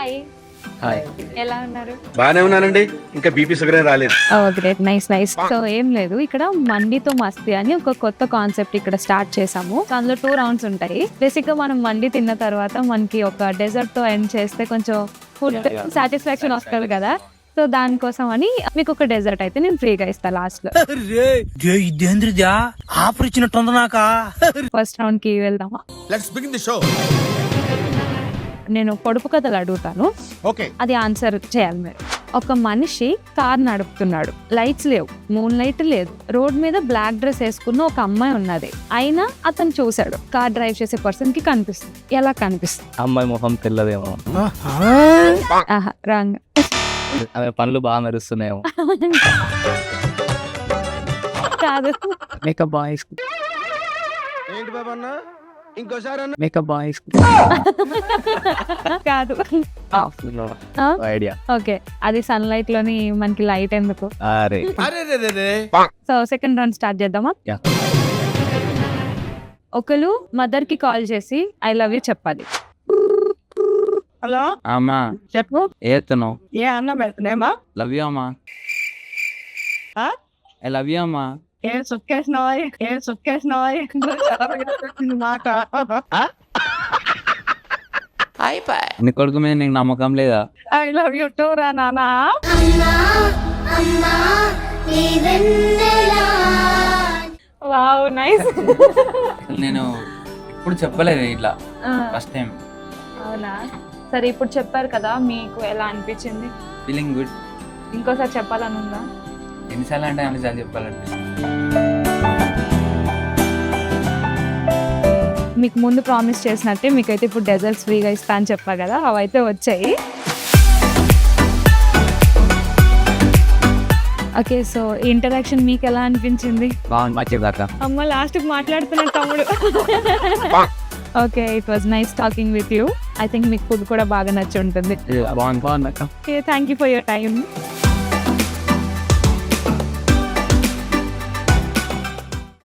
Hi hi, ఎలా ఉన్నారు? బానే ఉన్నానండి. ఇంకా బీపీ షుగర్ రాలేదు. Great, nice nice. సో ఏం లేదు, ఇక్కడ మండితో మస్తీ అని ఒక కొత్త కాన్సెప్ట్ ఇక్కడ స్టార్ట్ చేసాము. సో అందులో 2 రౌండ్స్ ఉంటాయి. బేసిక్ గా మనం మండి తిన్న తర్వాత మనకి ఒక డెజర్ట్ తో ఎండ్ చేస్తే కొంచెం ఫుడ్ సాటిస్ఫాక్షన్ వస్తుంది కదా. సో దానికోసం అని మీకు ఒక డెజర్ట్ అయితే నేను ఫ్రీగా ఇస్తా లాస్ట్ లో. ఫస్ట్ రౌండ్ కి వెళ్దామా? Let's begin the show. నేను పొడుపు కథలు అడుగుతాను, ఓకే. అది ఆన్సర్ చేయాలి మీరు. ఒక మనిషి కార్ నడుపుతున్నాడు, లైట్స్ లేవు, మూన్ లైట్ లేదు, రోడ్ మీద బ్లాక్ డ్రెస్ వేసుకున్న ఒక అమ్మాయి ఉన్నది. అయినా అతను చూశాడు, కార్ డ్రైవ్ చేసే పర్సన్ కి కనిపిస్తుంది. ఎలా కనిపిస్తుంది? అమ్మాయి మొహం తెల్లదేమో, ఆహా, రాంగ్. ఆమె పనులు బాగా మెరుస్తున్నాయేమో. కాదు, మేకప్ బాయ్స్, ఏంటి బాబా అన్న? ఇంకోసారి అన్న. మేకప్ బాయ్స్ కాదు. ఐడియా. ఓకే, అది సన్ లైట్ లోని మనకి లైట్ ఎందుకు? అరే అరే రే రే రే. సో సెకండ్ రౌండ్ స్టార్ట్ చేద్దామా? Yeah. ఒకరు మదర్ కి కాల్ చేసి ఐ లవ్ యూ చెప్పాలి. హలో అమ్మా, చెప్పు. ఏతున్నావు? ఏ అన్న పెడుతున్నామా? లవ్ యూ అమ్మా. ఆ? ఐ లవ్ యూ అమ్మా. ఏ సుక్కేసినావా? ఏ సుక్కేసినావా? మాట నీ కొడుకు మీద నీకు నమ్మకం లేదా? ఐ లవ్ యూ టూ రా నానా. Wow, nice. నేను ఇప్పుడు చెప్పలేదు ఇట్లా, ఫస్ట్ టైం. అవునా? సరే, ఇప్పుడు చెప్పారు కదా, మీకు ఎలా అనిపించింది? Feeling good. ఇంకోసారి చెప్పాలని ఉందా? ఎన్నిసార్లు అంటే అన్నిసార్లు చెప్పాలనిపిస్తుంది. మీకు ముందు ప్రామిస్ చేసినట్టే మీకైతే ఇప్పుడు డెజర్ట్స్ ఫ్రీగా ఇస్తా అని చెప్పా కదా, అవైతే వచ్చాయి. ఓకే, సో ఇంటరాక్షన్ మీకు ఎలా అనిపించింది? బాగుంది, వచ్చేదాకా. అమ్మ, లాస్ట్ మాట్లాడుతున్న తమ్ముడు. Okay, it was nice talking with you. I think మీకు ఫుడ్ కూడా బాగా నచ్చి ఉంటుంది. బాగుంది, బాగుంది అక్క. Okay, thank you for your time.